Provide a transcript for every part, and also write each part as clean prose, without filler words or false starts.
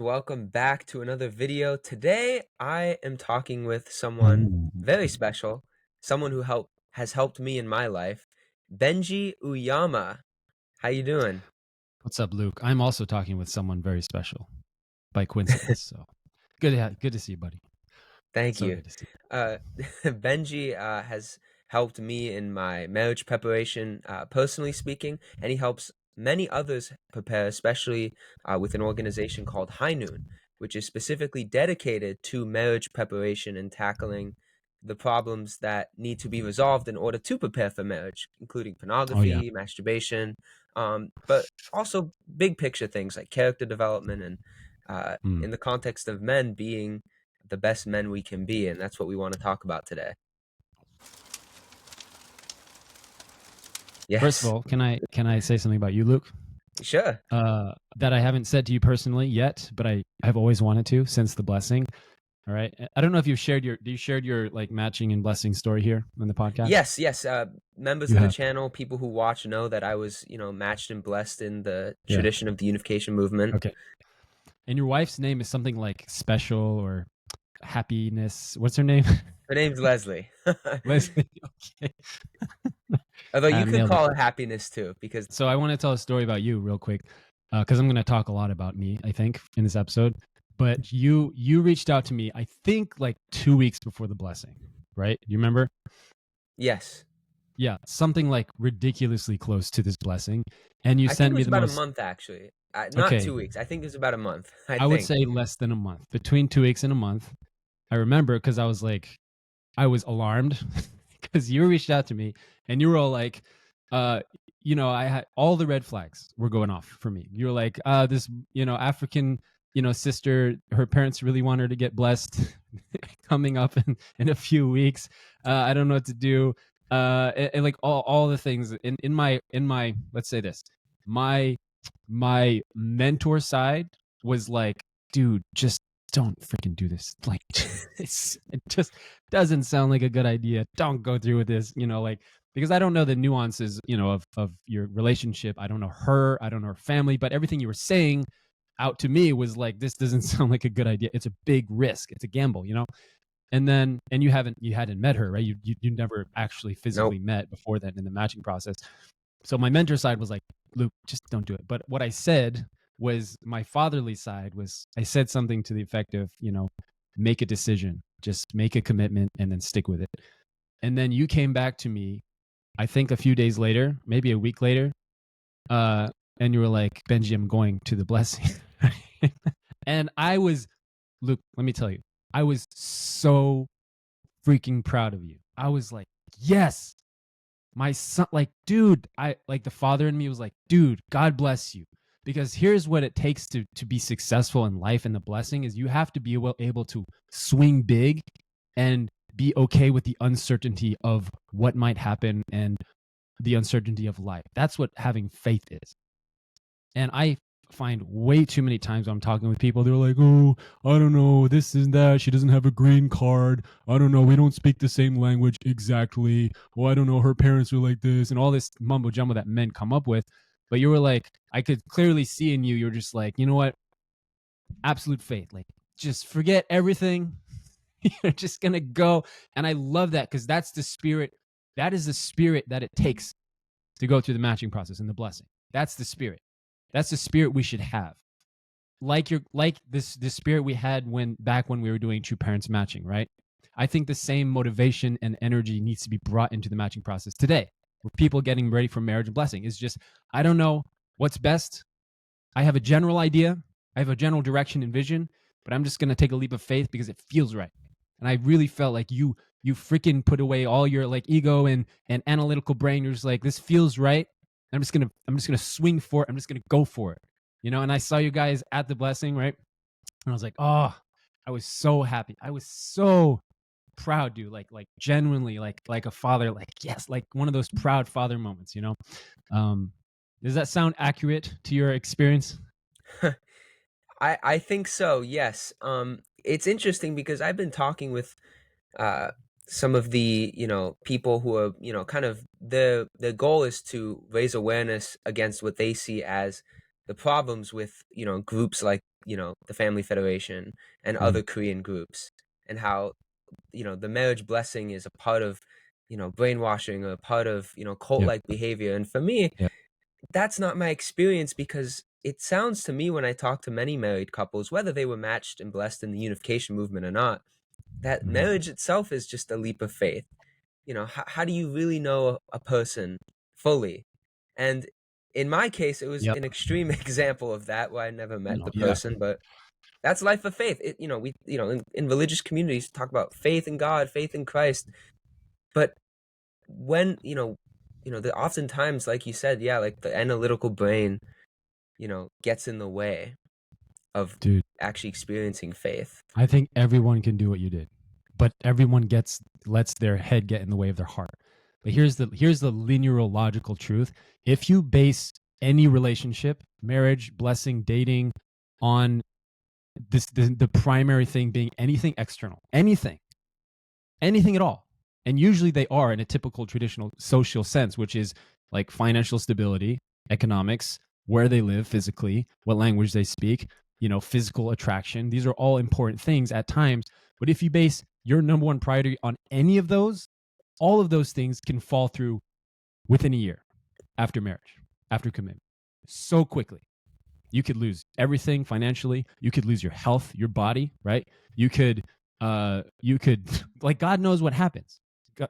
Welcome back to another video. Today, I am talking with someone Ooh. very special, someone who has helped me in my life, Benjy Uyama. How you doing? What's up, Luke? I'm also talking with someone very special by coincidence. So good to see you, buddy. Thank So you. good to see Uh, Benjy has helped me in my marriage preparation, personally speaking, and he helps many others prepare, especially with an organization called High Noon, which is specifically dedicated to marriage preparation and tackling the problems that need to be resolved in order to prepare for marriage, including you. Oh yeah. pornography, masturbation, but also big picture things like character development and Mm. in the context of men being the best men we can be, and that's what we want to talk about today. First of Yes, all, can I say something about you, Luke? sure. That I haven't said to you personally yet, but I've always wanted to since the blessing. All right. I don't know if you've shared your like matching and blessing story here on the podcast. Yes, yes. Members You of the have. channel, people who watch know that I was, matched and blessed in the Yeah. tradition of the unification movement. Okay. And your wife's name is something like special or happiness. What's her name? Her name's Leslie. Leslie. Okay. Although you I can nailed it. call her happiness too, because So I want to tell a story about you real quick, because I'm going to talk a lot about me, I think, in this episode. But you reached out to me, I think, like 2 weeks before the blessing, right? You remember? yes, Yeah, something like ridiculously close to this blessing, and you I think sent it me was the about a most. month actually. Not Okay, 2 weeks. I think it was about a month. I I would think. say less than a month, between 2 weeks and a month. I remember because I was alarmed because you reached out to me and you were all like, uh, I had all the red flags were going off for me. You were like, this, African, sister, her parents really want her to get blessed coming up in a few weeks. I don't know what to do. And like all the things in my, let's say this, my, my mentor side was like, dude, just don't freaking do this. Like, it just doesn't sound like a good idea. Don't go through with this, like, because I don't know the nuances, of your relationship. I don't know her. I don't know her family, but everything you were saying out to me was like, this doesn't sound like a good idea. It's a big risk. It's a gamble. And you hadn't met her, right? You never actually physically Nope. met before then in the matching process. So my mentor side was like, Luke, just don't do it. But what I said was my fatherly side was I said something to the effect of, make a decision, just make a commitment and then stick with it. And then you came back to me, I think a few days later, maybe a week later, uh, and you were like, Benji, I'm going to the blessing. And I was, Luke, let me tell you, I was so freaking proud of you. I was like, yes, my son, like, dude, I like the father in me was like, dude, God bless you. Because here's what it takes to be successful in life, and the blessing is you have to be able to swing big and be okay with the uncertainty of what might happen and the uncertainty of life. That's what having faith is. And I find way too many times when I'm talking with people, they're like, oh, I don't know, this and that. She doesn't have a green card. I don't know. We don't speak the same language exactly. Well, I don't know. Her parents are like this and all this mumbo jumbo that men come up with. But you were like, I could clearly see in you, you're just like, you know what? Absolute faith. Like, just forget everything. You're just going to go. And I love that because that's the spirit. That is the spirit that it takes to go through the matching process and the blessing. That's the spirit. That's the spirit we should have. Like this spirit we had when we were doing true parents matching, right? I think the same motivation and energy needs to be brought into the matching process today. Where people getting ready for marriage and blessing is just, I don't know what's best. I have a general idea. I have a general direction and vision, but I'm just going to take a leap of faith because it feels right. And I really felt like you freaking put away all your like ego and analytical brain. You're just like, this feels right. I'm just gonna swing for it. I'm just gonna go for it. And I saw you guys at the blessing, right? And I was like, oh, I was so happy. I was so proud, dude. Like genuinely, like a father, like, yes, like one of those proud father moments. Um, does that sound accurate to your experience? I think so. Yes. It's interesting because I've been talking with uh, some of the people who are kind of their goal is to raise awareness against what they see as the problems with groups like the Family Federation and Mm. other Korean groups, and how the marriage blessing is a part of brainwashing, or a part of Yep. cult-like behavior. And for me, Yep. that's not my experience, because it sounds to me, when I talk to many married couples, whether they were matched and blessed in the unification movement or not, that Mhm. marriage itself is just a leap of faith. How do you really know a person fully? And in my case, it was Yep. an extreme example of that, where I never met No, the yeah. person. But that's life of faith. We in religious communities talk about faith in God, faith in Christ. But when the oftentimes, like you said, yeah, like the analytical brain gets in the way of Dude, actually experiencing faith. I think everyone can do what you did, but everyone lets their head get in the way of their heart. But here's the linear logical truth. If you base any relationship, marriage, blessing, dating, on the primary thing being anything external, anything at all, and usually they are in a typical traditional social sense, which is like financial stability, economics, where they live physically, what language they speak, physical attraction. These are all important things at times. But if you base your number one priority on any of those, all of those things can fall through within a year after marriage, after commitment, so quickly. You could lose everything financially. You could lose your health, your body, right? You could like, God knows what happens,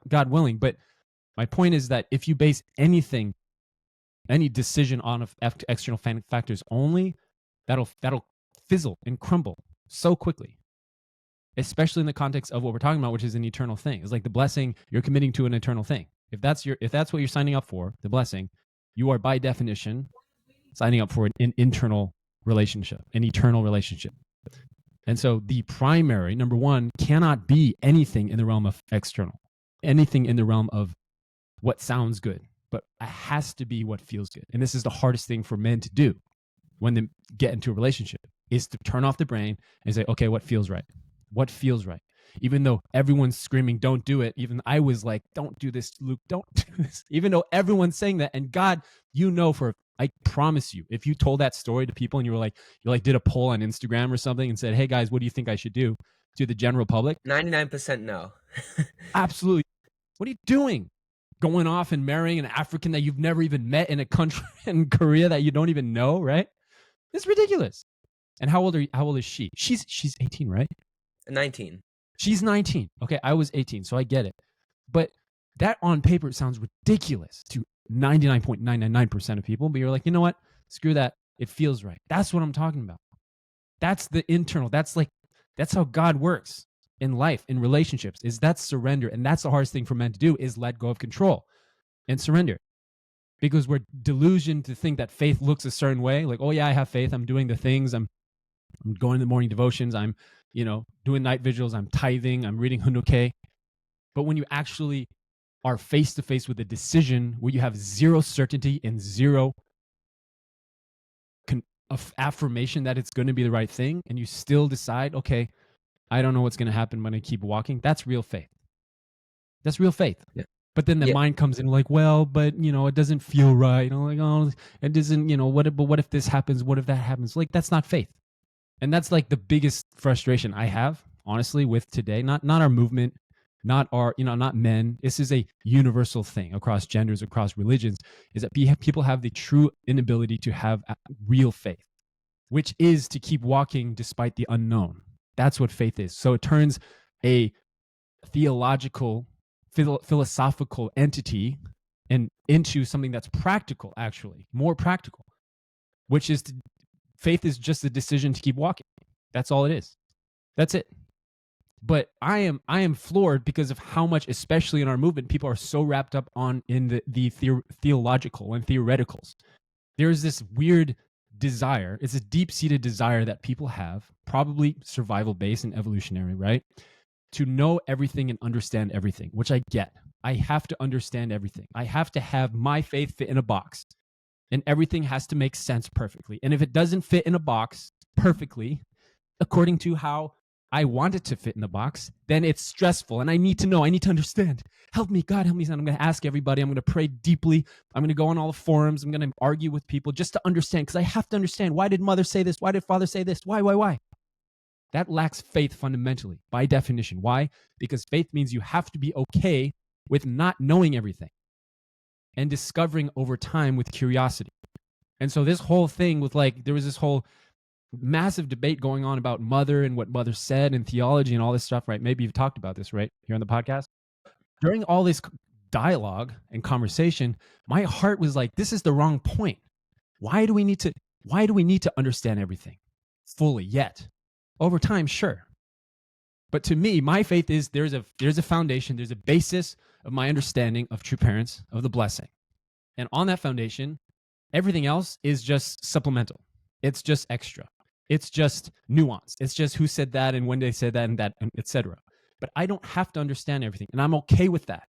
God willing. But my point is that if you base anything, any decision on external factors only, that'll fizzle and crumble so quickly, especially in the context of what we're talking about, which is an eternal thing. It's like the blessing, you're committing to an eternal thing. If that's what you're signing up for, the blessing, you are by definition signing up for an internal relationship, an eternal relationship. And so the primary, number one, cannot be anything in the realm of external, anything in the realm of what sounds good, but it has to be what feels good. And this is the hardest thing for men to do when they get into a relationship, is to turn off the brain and say, okay, what feels right? What feels right? Even though everyone's screaming, don't do it. Even I was like, don't do this, Luke, don't do this. Even though everyone's saying that. And God, I promise you, if you told that story to people and you did a poll on Instagram or something and said, hey guys, what do you think I should do to the general public? 99% no. Absolutely. What are you doing? Going off and marrying an African that you've never even met in a country in Korea that you don't even know, right? It's ridiculous. And how old is she? She's 18, right? 19. She's 19. Okay, I was 18, so I get it. But that on paper sounds ridiculous to 99.999% of people, but you're like, you know what? Screw that. It feels right. That's what I'm talking about. That's the internal. That's how God works in life, in relationships. That's surrender. And that's the hardest thing for men to do, is let go of control and surrender. Because we're delusioned to think that faith looks a certain way. Like, oh yeah, I have faith. I'm doing the things. I'm going to the morning devotions. I'm, doing night vigils. I'm tithing. I'm reading Hunuke. But when you actually are face to face with a decision where you have zero certainty and zero affirmation that it's going to be the right thing, and you still decide, okay, I don't know what's going to happen when I keep walking, that's real faith. That's real faith. Yeah. But then the Yeah. mind comes in like, well, but it doesn't feel right. Like, oh, it doesn't, what if this happens? What if that happens? Like, that's not faith. And that's like the biggest frustration I have, honestly, with today. Not our movement, not our, not men. This is a universal thing across genders, across religions, is that people have the true inability to have real faith, which is to keep walking despite the unknown. That's what faith is. So it turns a theological, philosophical entity and into something that's practical, actually, more practical, which is faith is just a decision to keep walking. That's all it is. That's it. But I am floored because of how much, especially in our movement, people are so wrapped up in the theological and theoreticals. There's this weird desire. It's a deep-seated desire that people have, probably survival-based and evolutionary, right? To know everything and understand everything, which I get. I have to understand everything. I have to have my faith fit in a box, and everything has to make sense perfectly. And if it doesn't fit in a box perfectly, according to how I want it to fit in the box, then it's stressful. And I need to know, I need to understand. Help me, God, help me. And I'm going to ask everybody. I'm going to pray deeply. I'm going to go on all the forums. I'm going to argue with people just to understand, because I have to understand. Why did mother say this? Why did father say this? Why? That lacks faith fundamentally, by definition. Why? Because faith means you have to be okay with not knowing everything and discovering over time with curiosity. And so this whole thing with there was this whole massive debate going on about mother and what mother said and theology and all this stuff, right? Maybe you've talked about this, right, here on the podcast. During all this dialogue and conversation, my heart was like, this is the wrong point. Why do we need to understand everything fully yet? Over time, sure. But to me, my faith is there's a foundation, there's a basis of my understanding of true parents, of the blessing. And on that foundation, everything else is just supplemental. It's just extra. It's just nuance. It's just who said that and when they said that, and etc. But I don't have to understand everything, and I'm okay with that.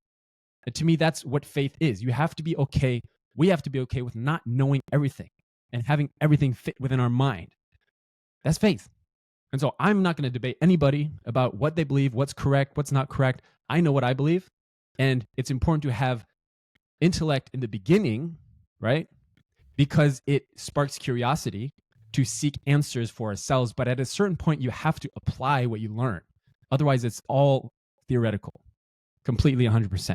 And to me, that's what faith is. You have to be okay. We have to be okay with not knowing everything and having everything fit within our mind. That's faith. And so I'm not going to debate anybody about what they believe, what's correct, what's not correct. I know what I believe, and it's important to have intellect in the beginning, right? Because it sparks curiosity to seek answers for ourselves. But at a certain point, you have to apply what you learn. Otherwise, it's all theoretical, completely 100%.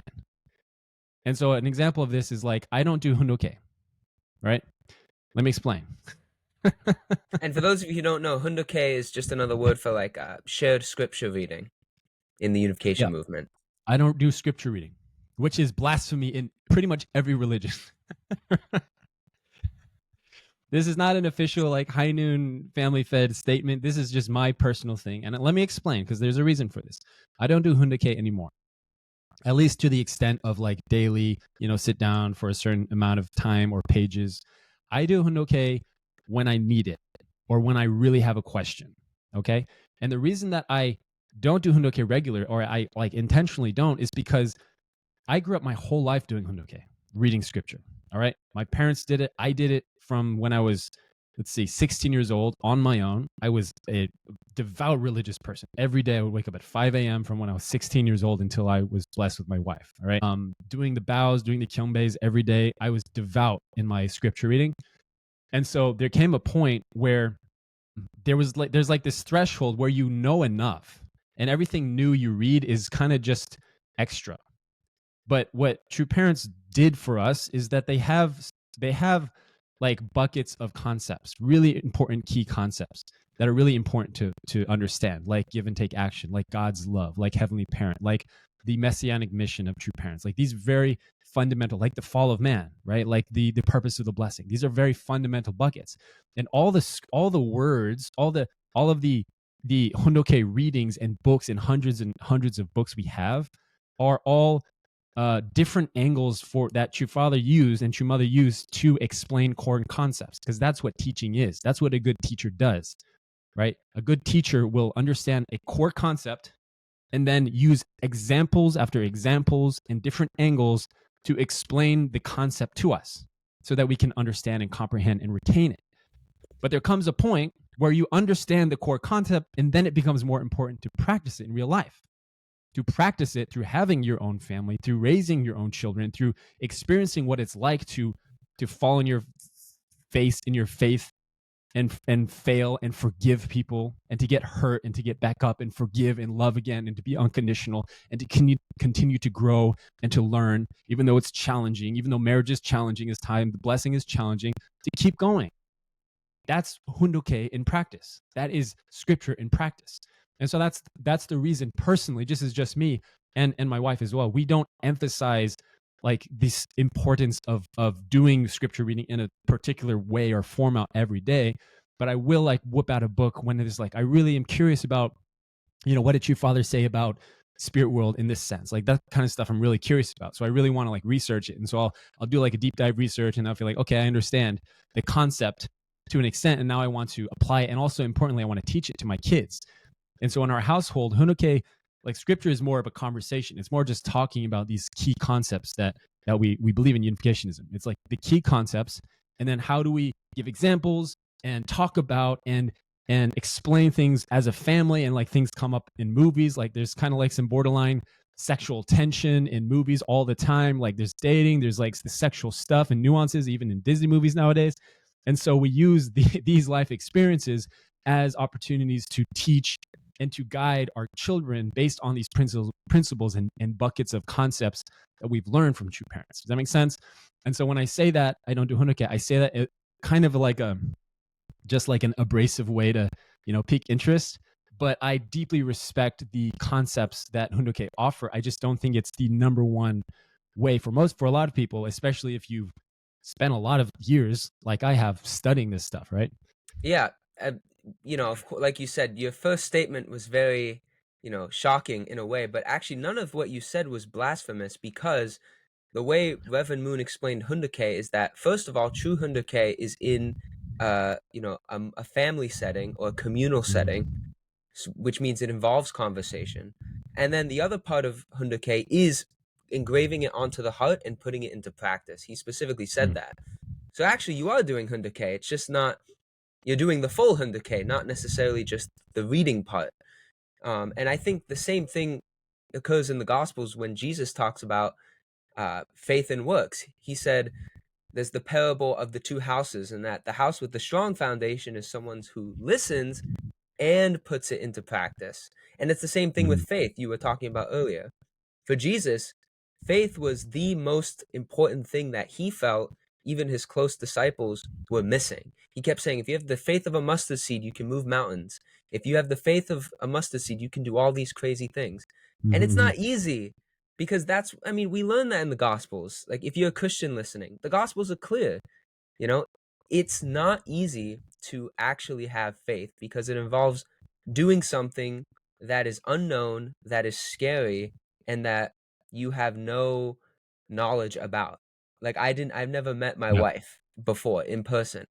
And so an example of this is I don't do hundoke, right? Let me explain. And for those of you who don't know, hundoke is just another word for shared scripture reading in the unification movement. I don't do scripture reading, which is blasphemy in pretty much every religion. This is not an official High Noon Family Fed statement. This is just my personal thing. And let me explain, because there's a reason for this. I don't do hundoke anymore, at least to the extent of daily, sit down for a certain amount of time or pages. I do hundoke when I need it or when I really have a question, okay? And the reason that I don't do hundoke regular, or I intentionally don't, is because I grew up my whole life doing hundoke, reading scripture, all right? My parents did it. I did it from when I was, 16 years old on my own. I was a devout religious person. Every day I would wake up at 5 a.m. from when I was 16 years old until I was blessed with my wife, all right? Doing the bows, doing the kyombeis every day. I was devout in my scripture reading. And so there came a point where there's this threshold where you know enough, and everything new you read is kind of just extra. But what true parents did for us is that they have buckets of concepts, really important key concepts that are really important to understand, like give and take action, like God's love, like heavenly parent, like the messianic mission of true parents, like these very fundamental, like the fall of man, right? Like the purpose of the blessing. These are very fundamental buckets. And all the words, all of the hundoke readings and books and hundreds of books we have are all different angles for that true father used and true mother used to explain core concepts, because that's what teaching is. That's what a good teacher does, right? A good teacher will understand a core concept and then use examples after examples and different angles to explain the concept to us so that we can understand and comprehend and retain it. But there comes a point where you understand the core concept, and then it becomes more important to practice it in real life. To practice it through having your own family, through raising your own children, through experiencing what it's like to fall on your face in your faith and fail and forgive people, and to get hurt and to get back up and forgive and love again, and to be unconditional, and to continue to grow and to learn, even though it's challenging, even though marriage is challenging as time, the blessing is challenging, to keep going. That's hundoke in practice. That is scripture in practice. And so that's the reason, personally, just me and my wife as well, we don't emphasize this importance of doing scripture reading in a particular way or format every day. But I will whip out a book when it is I really am curious about, what did true father say about spirit world in this sense? That kind of stuff I'm really curious about. So I really want to research it. And so I'll do a deep dive research, and I'll feel okay, I understand the concept to an extent, and now I want to apply it. And also importantly, I want to teach it to my kids. And so in our household, hundoke, scripture is more of a conversation. It's more just talking about these key concepts that we believe in unificationism. It's the key concepts, and then how do we give examples and talk about and and explain things as a family, and like things come up in movies, like there's kind of like some borderline sexual tension in movies all the time, like there's dating, there's like the sexual stuff and nuances even in Disney movies nowadays. And so we use these life experiences as opportunities to teach and to guide our children based on these principles and buckets of concepts that we've learned from true parents. Does that make sense? And so when I say that I don't do hunduke, I say that it kind of like a just like an abrasive way to, pique interest. But I deeply respect the concepts that hunduke offer. I just don't think it's the number one way for a lot of people, especially if you've spent a lot of years, like I have, studying this stuff, right? Yeah, uh, of course, like you said, your first statement was very, shocking in a way, but actually none of what you said was blasphemous because the way Reverend Moon explained Hunduke is that first of all, true Hunduke is in, a family setting or a communal setting, Mm, which means it involves conversation, and then the other part of Hunduke is engraving it onto the heart and putting it into practice. He specifically said mm, that. So actually, you are doing Hunduke. It's just not you're doing the full Hunduke, not necessarily just the reading part. And I think the same thing occurs in the Gospels when Jesus talks about faith and works. He said there's the parable of the two houses, and that the house with the strong foundation is someone who listens and puts it into practice. And it's the same thing with mm, faith you were talking about earlier. For Jesus, faith was the most important thing that he felt even his close disciples were missing. He kept saying, if you have the faith of a mustard seed, you can move mountains. If you have the faith of a mustard seed, you can do all these crazy things. And it's mhm, not easy because we learn that in the Gospels. Like, if you're a Christian listening, the Gospels are clear. You know, it's not easy to actually have faith because it involves doing something that is unknown, that is scary, and that you have no knowledge about. Like I've never met my yeah. wife before in person.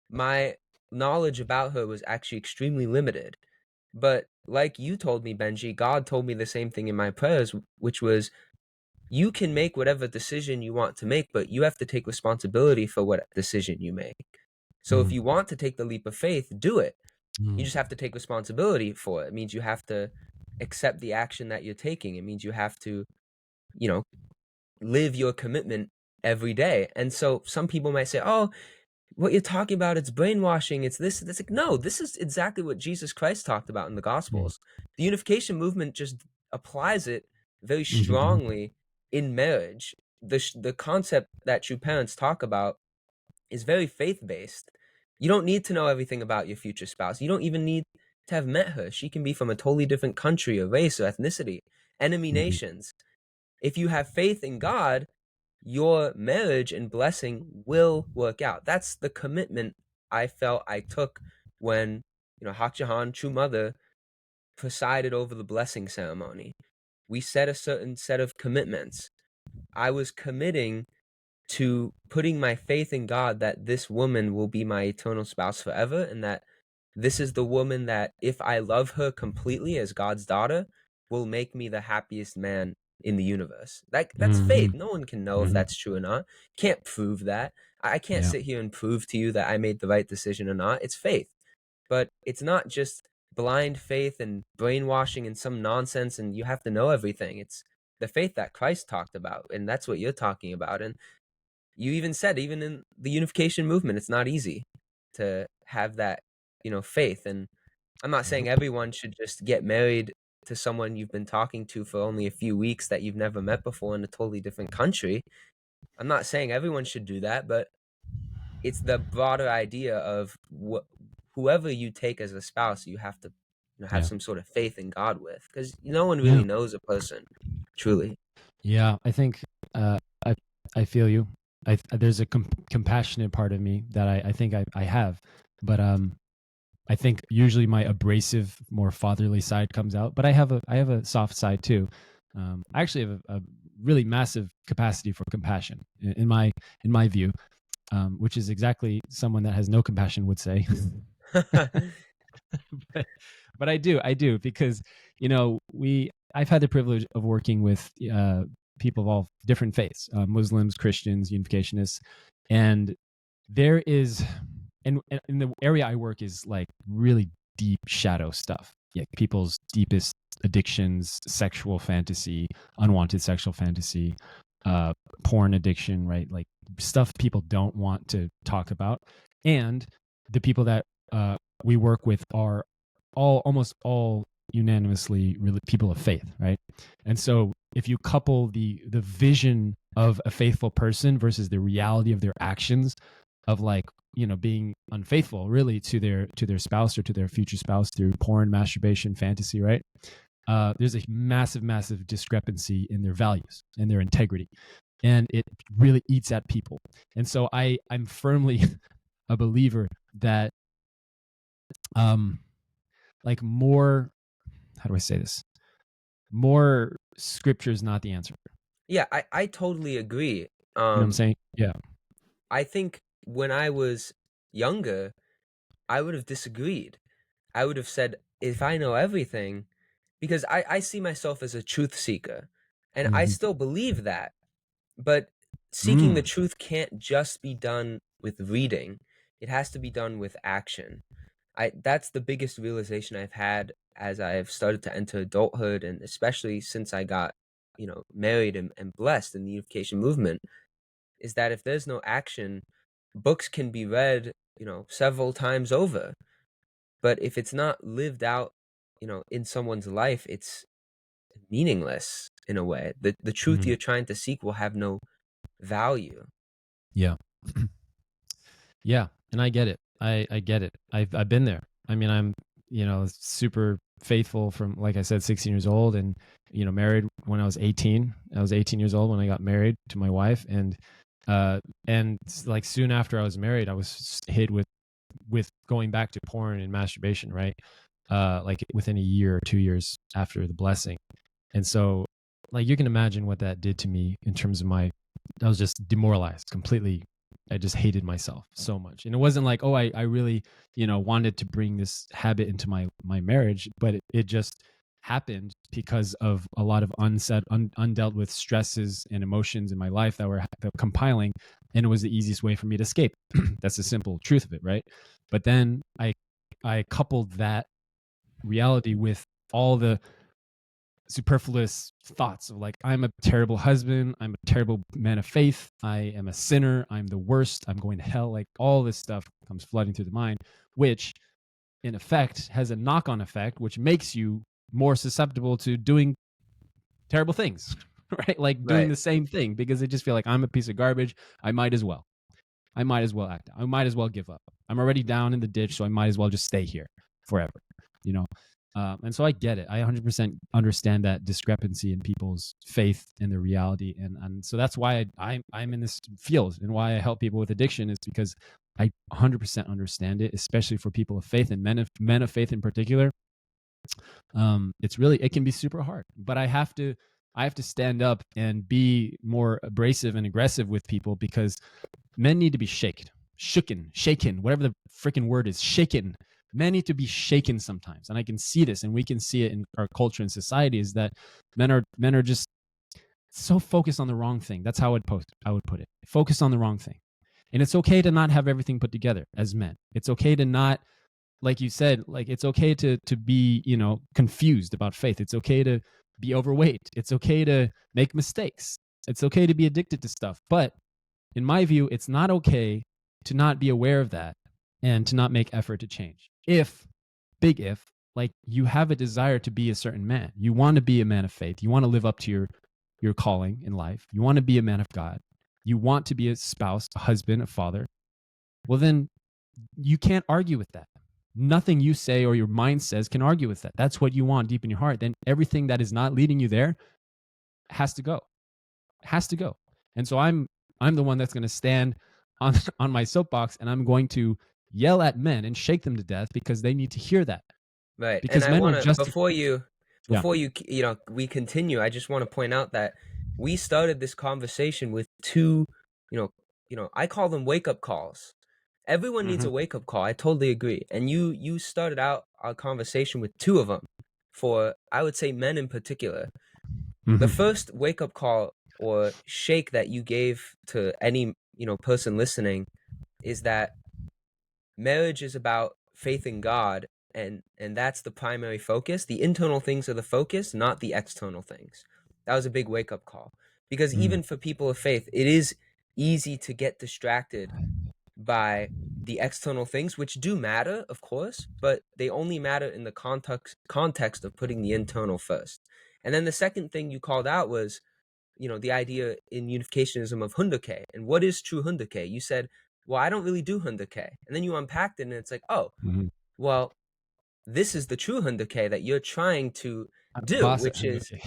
My knowledge about her was actually extremely limited. But like you told me, Benji, God told me the same thing in my prayers, which was you can make whatever decision you want to make, but you have to take responsibility for what decision you make. So if Mm, you want to take the leap of faith, do it. You mm, just have to take responsibility for it. It means you have to accept the action that you're taking. It means you have to, you know, live your commitment every day. And so some people might say, "Oh, what you're talking about, it's brainwashing, it's this, this." Like, no, this is exactly what Jesus Christ talked about in the mm, Gospels. The unification movement just applies it very mhm, strongly in marriage. The concept that true parents talk about is very faith based. You don't need to know everything about your future spouse. You don't even need to have met her. She can be from a totally different country or race or ethnicity, enemy mhm, nations. If you have faith in God, your marriage and blessing will work out. That's the commitment I felt I took when, Hak Jahan, True Mother, presided over the blessing ceremony. We set a certain set of commitments. I was committing to putting my faith in God that this woman will be my eternal spouse forever, and that this is the woman that, if I love her completely as God's daughter, will make me the happiest man in the universe. That's faith. mhm, No one can know if mhm. that's true or not. Can't prove that. I can't Yeah. sit here and prove to you that I made the right decision or not. It's faith. But it's not just blind faith and brainwashing and some nonsense and you have to know everything. It's the faith that Christ talked about, and that's what you're talking about. And you even said, even in the unification movement, it's not easy to have that, faith. And I'm not saying Nope. everyone should just get married to someone you've been talking to for only a few weeks that you've never met before in a totally different country. I'm not saying everyone should do that, but it's the broader idea of whoever you take as a spouse, you have to, have Yeah. some sort of faith in God with, because no one Yeah. really knows a person truly. Yeah. I think uh, I I feel you. There's a compassionate part of me that I think I have, but I think usually my abrasive, more fatherly side comes out. But I have a soft side too. I actually have a really massive capacity for compassion in my view, which is exactly someone that has no compassion would say. but, but I do because I've had the privilege of working with people of all different faiths, Muslims, Christians, Unificationists, and there is, and the area I work is like really deep shadow stuff. Yeah, people's deepest addictions, sexual fantasy, unwanted sexual fantasy, uh, porn addiction, right? Like stuff people don't want to talk about. And the people that we work with are almost all unanimously really people of faith, right? And so if you couple the vision of a faithful person versus the reality of their actions, of like, you know, being unfaithful really to their spouse or to their future spouse through porn, masturbation, fantasy, right? There's a massive discrepancy in their values and their integrity, and it really eats at people. And so I'm firmly a believer that like more, how do I say this, more scripture is not the answer. Yeah, I totally agree. You know what I'm saying? Yeah. I think when I was younger, I would have disagreed. I would have said, if I know everything, because I see myself as a truth seeker, and I Mm-hmm. still believe that. But seeking the Mm. truth can't just be done with reading. It has to be done with action. That's the biggest realization I've had as I've started to enter adulthood, and especially since I got, married and blessed in the unification movement, is that if there's no action, books can be read, several times over. But if it's not lived out, in someone's life, it's meaningless in a way. The truth Mm. you're trying to seek will have no value. Yeah. Yeah, and I get it. I get it. I've been there. I mean, I'm, you know, super faithful from, like I said, 16 years old, and you know, married when I was 18. I was 18 years old when I got married to my wife, and like soon after I was married, I was hit with going back to porn and masturbation, right? Like within a year or 2 years after the blessing. And so, like, you can imagine what that did to me in terms of I was just demoralized completely. I just hated myself so much. And it wasn't like, oh, I really, you know, wanted to bring this habit into my marriage, but it just happened because of a lot of undealt with stresses and emotions in my life that were compiling. And it was the easiest way for me to escape. That's the simple truth of it, right? But then I coupled that reality with all the superfluous thoughts of like, I'm a terrible husband, I'm a terrible man of faith, I am a sinner, I'm the worst, I'm going to hell. Like all this stuff comes flooding through the mind, which in effect has a knock-on effect, which makes you more susceptible to doing terrible things, right? Like doing Right. the same thing, because they just feel like, I'm a piece of garbage, I might as well. I might as well act out. I might as well give up. I'm already down in the ditch, so I might as well just stay here forever, you know? And so I get it. I 100% understand that discrepancy in people's faith and their reality. And so that's why I'm in this field, and why I help people with addiction is because I 100% understand it, especially for people of faith and men of faith in particular. It can be super hard, but I have to stand up and be more abrasive and aggressive with people, because men need to be shaken, whatever the freaking word is, shaken. Men need to be shaken sometimes. And I can see this, and we can see it in our culture and society, is that men are just so focused on the wrong thing. That's how I would put it. Focus on the wrong thing. And it's okay to not have everything put together as men. It's okay to not, like you said, like it's okay to be, you know, confused about faith. It's okay to be overweight. It's okay to make mistakes. It's okay to be addicted to stuff. But in my view, it's not okay to not be aware of that and to not make effort to change. If, big if, like you have a desire to be a certain man, you want to be a man of faith, you want to live up to your calling in life, you want to be a man of God, you want to be a spouse, a husband, a father, well, then you can't argue with that. Nothing you say or your mind says can argue with that. That's what you want deep in your heart. Then everything that is not leading you there has to go. Has to go. And so I'm the one that's going to stand on on my soapbox, and I'm going to yell at men and shake them to death, because they need to hear that. Right. And Because I men are want to, just, yeah. we continue, I just want to point out that we started this conversation with two, I call them wake up calls. Everyone needs Mm-hmm. a wake up call. I totally agree. And you started out our conversation with two of them, for, I would say, men in particular. The Mm-hmm. first wake up call or shake that you gave to any, person listening, is that marriage is about faith in God, and that's the primary focus. The internal things are the focus, not the external things. That was a big wake up call, because Mm, even for people of faith, it is easy to get distracted by the external things, which do matter, of course, but they only matter in the context of putting the internal first. And then the second thing you called out was, the idea in unificationism of hunduke. And what is true hunduke? You said, well, I don't really do hunduke. And then you unpacked it, and it's like, oh, mhm. well, this is the true hunduke that you're trying to do, Vasa which and is okay.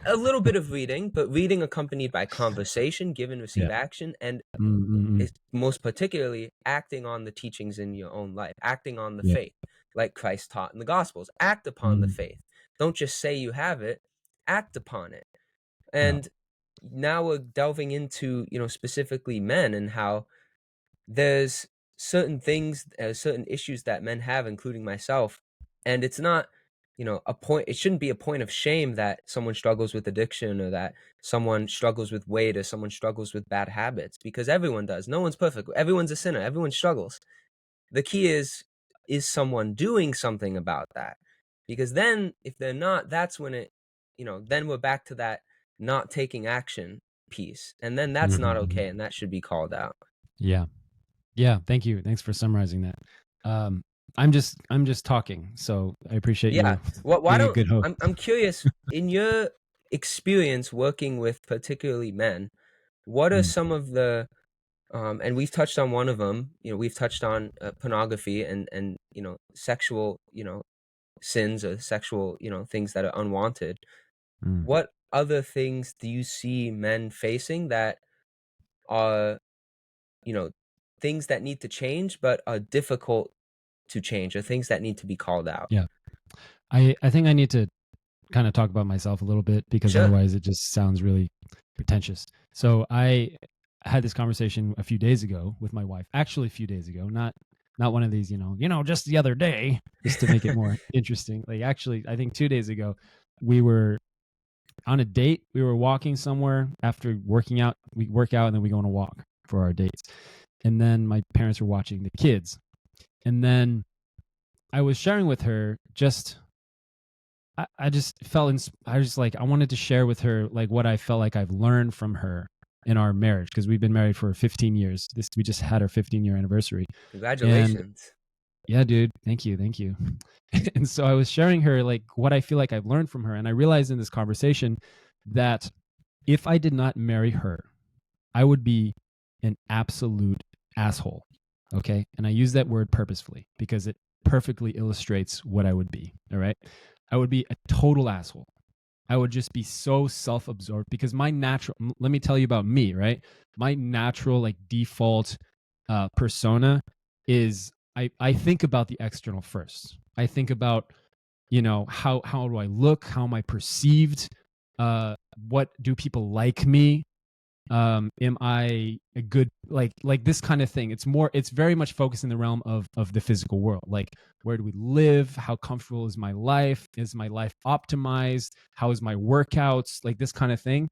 a little bit of reading, but reading accompanied by conversation, give and receive Yeah. action, and Mm, mm, mm. is most particularly acting on the teachings in your own life, acting on the Yeah. faith, like Christ taught in the Gospels. Act upon the Mm, faith. Don't just say you have it, act upon it. yeah. And now we're delving into, specifically men, and how there's certain things, certain issues that men have, including myself. And it's not, it shouldn't be a point of shame that someone struggles with addiction, or that someone struggles with weight, or someone struggles with bad habits, because everyone does. No one's perfect. Everyone's a sinner. Everyone struggles. The key is someone doing something about that? Because then if they're not, that's when then we're back to that not taking action piece. And then that's Mhm, not okay, mhm. and that should be called out. Yeah. Yeah. Thank you. Thanks for summarizing that. Um, I'm just talking, so I appreciate Yeah. you Why being a don't good host. I'm curious, in your experience working with particularly men, what are Mm, some of the and we've touched on one of them, we've touched on pornography, and sexual, sins, or sexual, things that are unwanted. mm. What other things do you see men facing that are, you know, things that need to change but are difficult to change, or things that need to be called out? Yeah. I think I need to kind of talk about myself a little bit because Sure. otherwise it just sounds really pretentious. So I had this conversation a few days ago with my wife. Actually, a few days ago, not one of these, just the other day, just to make it more interesting. Like actually, I think 2 days ago, we were on a date. We were walking somewhere after working out. We work out and then we go on a walk for our dates. And then my parents were watching the kids. And then I was sharing with her just I just felt I was like I wanted to share with her like what I felt like I've learned from her in our marriage because we've been married for 15 years. This we just had our 15-year anniversary. And Congratulations. yeah, dude, thank you. And so I was sharing her like what I feel like I've learned from her and I realized in this conversation that if I did not marry her, I would be an absolute asshole. Okay? And I use that word purposefully because it perfectly illustrates what I would be, all right? I would be a total asshole. I would just be so self-absorbed because my natural let me tell you about me, right? My natural like default persona is I think about the external first. I think about, how do I look? How am I perceived? What do people like me? Am I a good like this kind of thing? It's very much focused in the realm of the physical world. Like where do we live? How comfortable is my life? Is my life optimized? How is my workouts? Like this kind of thing.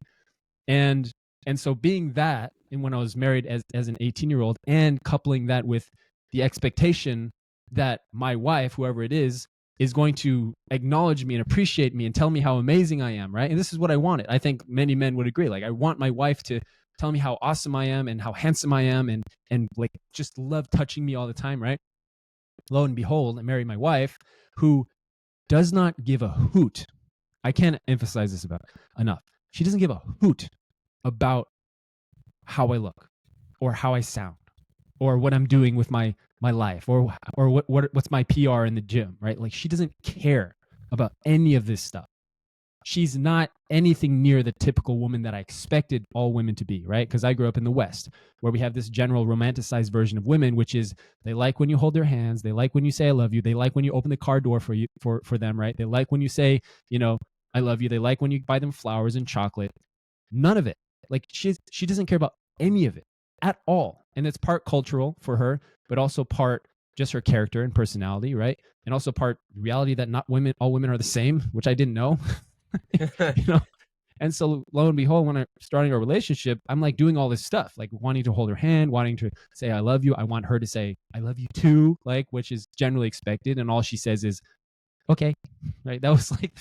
And and so being that, and when I was married as an 18-year-old and coupling that with the expectation that my wife, whoever it is going to acknowledge me and appreciate me and tell me how amazing I am, right? And this is what I wanted. I think many men would agree. Like I want my wife to tell me how awesome I am and how handsome I am and like just love touching me all the time, right? Lo and behold, I married my wife who does not give a hoot. I can't emphasize this about enough. She doesn't give a hoot about how I look or how I sound or what I'm doing with my life or what's my PR in the gym, right? Like she doesn't care about any of this stuff. She's not anything near the typical woman that I expected all women to be, right? Because I grew up in the West, where we have this general romanticized version of women, which is they like when you hold their hands, they like when you say I love you, they like when you open the car door for them, right? They like when you say, I love you, they like when you buy them flowers and chocolate. None of it. Like she doesn't care about any of it at all. And it's part cultural for her, but also part just her character and personality, right? And also part reality that not all women are the same, which I didn't know. you know And so lo and behold, when I'm starting a relationship, I'm like doing all this stuff, like wanting to hold her hand, wanting to say I love you. I want her to say I love you too, like, which is generally expected. And all she says is okay, right? That was like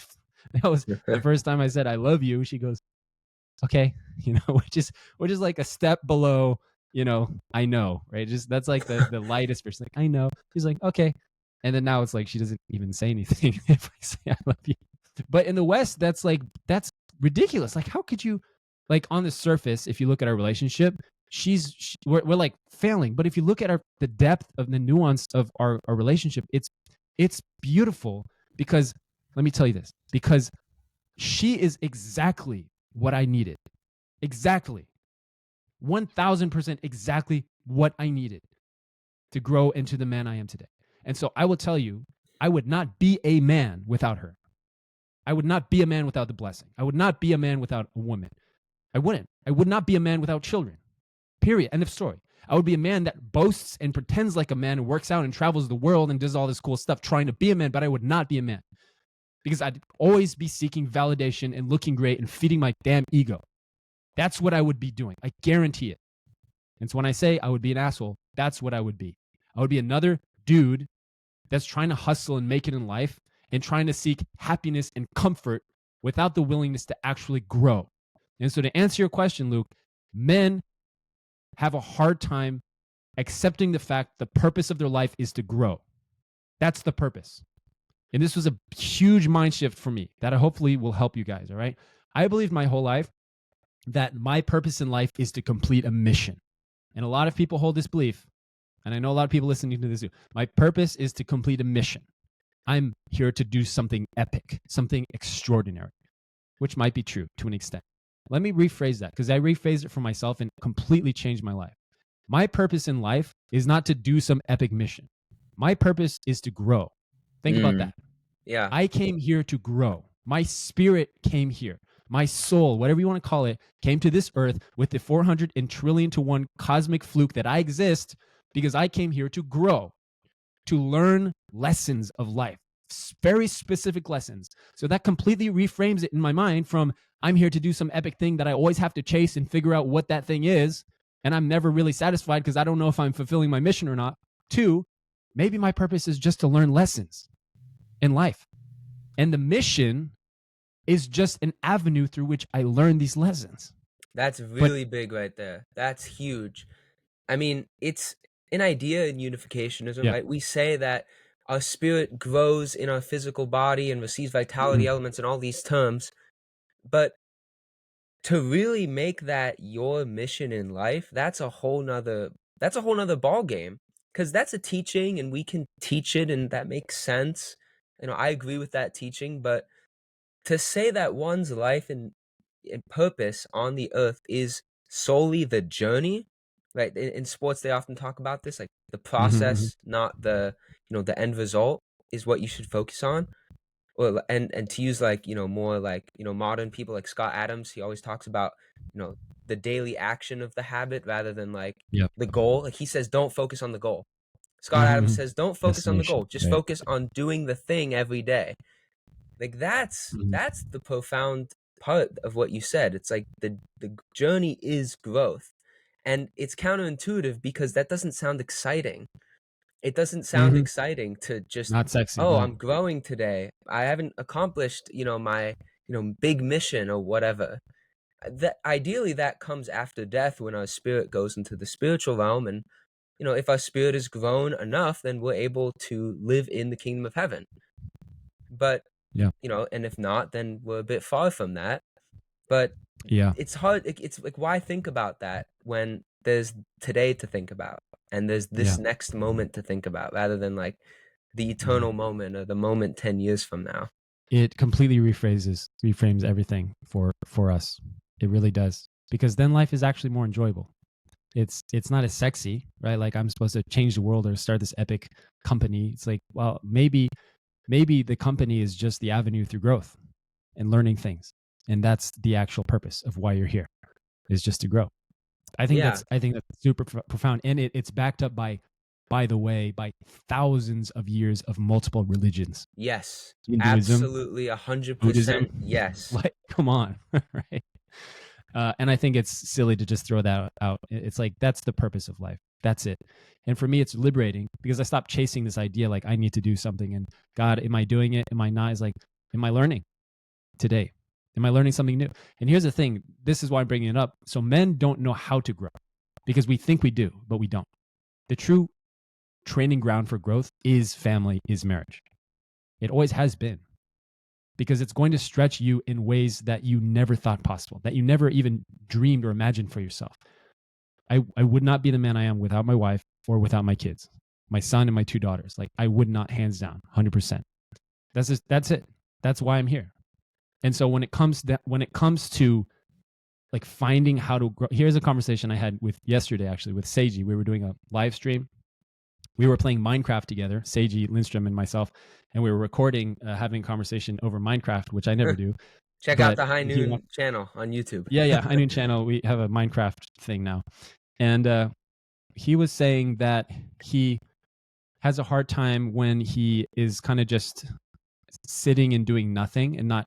that was the first time I said I love you. She goes okay, which is like a step below, I know, right? Just that's like the lightest person. Like I know. She's like okay, and then now it's like she doesn't even say anything if I say I love you. But in the West, that's ridiculous. Like how could you, like on the surface, if you look at our relationship, we're like failing. But if you look at the depth of the nuance of our relationship, it's beautiful because let me tell you this, because she is exactly what I needed. Exactly. 1000% exactly what I needed to grow into the man I am today. And so I will tell you, I would not be a man without her. I would not be a man without the blessing. I would not be a man without a woman. I wouldn't. I would not be a man without children. Period. End of story. I would be a man that boasts and pretends like a man and works out and travels the world and does all this cool stuff trying to be a man, but I would not be a man because I'd always be seeking validation and looking great and feeding my damn ego. That's what I would be doing. I guarantee it. And so when I say I would be an asshole, that's what I would be. I would be another dude that's trying to hustle and make it in life and trying to seek happiness and comfort without the willingness to actually grow. And so to answer your question, Luke, men have a hard time accepting the fact the purpose of their life is to grow. That's the purpose. And this was a huge mind shift for me that I hopefully will help you guys, all right? I believed my whole life that my purpose in life is to complete a mission. And a lot of people hold this belief, and I know a lot of people listening to this too. My purpose is to complete a mission. I'm here to do something epic, something extraordinary, which might be true to an extent. Let me rephrase that because I rephrased it for myself and completely changed my life. My purpose in life is not to do some epic mission. My purpose is to grow. Think about that. Yeah. I came here to grow. My spirit came here. My soul, whatever you want to call it, came to this earth with the 400 and trillion to one cosmic fluke that I exist because I came here to grow, to learn lessons of life, very specific lessons. So that completely reframes it in my mind from I'm here to do some epic thing that I always have to chase and figure out what that thing is. And I'm never really satisfied because I don't know if I'm fulfilling my mission or not. Two, maybe my purpose is just to learn lessons in life. And the mission is just an avenue through which I learn these lessons. That's really big right there. That's huge. I mean, it's an idea in unificationism, Yeah. right? We say that our spirit grows in our physical body and receives vitality elements and all these terms. But to really make that your mission in life, that's a whole nother ball game. Because that's a teaching and we can teach it and that makes sense. I agree with that teaching, but to say that one's life and purpose on the earth is solely the journey, right? In sports, they often talk about this, like the process, not the end result is what you should focus on. Or and to use like more like modern people like Scott Adams, he always talks about the daily action of the habit rather than like Yeah. the goal. Like he says, don't focus on the goal. Scott Adams says, don't focus on the Destination. goal, just Right. focus on doing the thing every day. Like that's the profound part of what you said. It's like the journey is growth. And it's counterintuitive because that doesn't sound exciting. It doesn't sound exciting to just, Not sexy. oh, No. I'm growing today. I haven't accomplished, my, big mission or whatever. That ideally that comes after death when our spirit goes into the spiritual realm and if our spirit is grown enough, then we're able to live in the kingdom of heaven. But Yeah. and if not, then we're a bit far from that. But Yeah. it's hard. It's like, why think about that when there's today to think about and there's this Yeah. next moment to think about rather than like the eternal moment or the moment 10 years from now. It completely reframes everything for us. It really does. Because then life is actually more enjoyable. It's not as sexy, right? Like I'm supposed to change the world or start this epic company. It's like, well, maybe the company is just the avenue through growth and learning things. And that's the actual purpose of why you're here, is just to grow. I think Yeah. that's super profound. And it's backed up by by the way, by thousands of years of multiple religions. Yes, Hinduism, absolutely, Buddhism, 100%, yes. like, come on, right? And I think it's silly to just throw that out. It's like that's the purpose of life. That's it. And for me, it's liberating because I stopped chasing this idea like I need to do something. And God, am I doing it? Am I not? It's like, am I learning today? Am I learning something new? And here's the thing. This is why I'm bringing it up. So men don't know how to grow because we think we do, but we don't. The true training ground for growth is family, is marriage. It always has been because it's going to stretch you in ways that you never thought possible, that you never even dreamed or imagined for yourself. I would not be the man I am without my wife or without my kids, my son and my two daughters. Like I would not, hands down, 100%. That's it. That's why I'm here. And so when it comes to like finding how to grow, here's a conversation I had with yesterday actually with Seiji. We were doing a live stream. We were playing Minecraft together, Seiji, Lindstrom, and myself, and we were recording, having a conversation over Minecraft, which I never do. Check out But the High he, Noon channel on YouTube. yeah, I knew channel. We have a Minecraft thing now, and he was saying that he has a hard time when he is kind of just sitting and doing nothing and not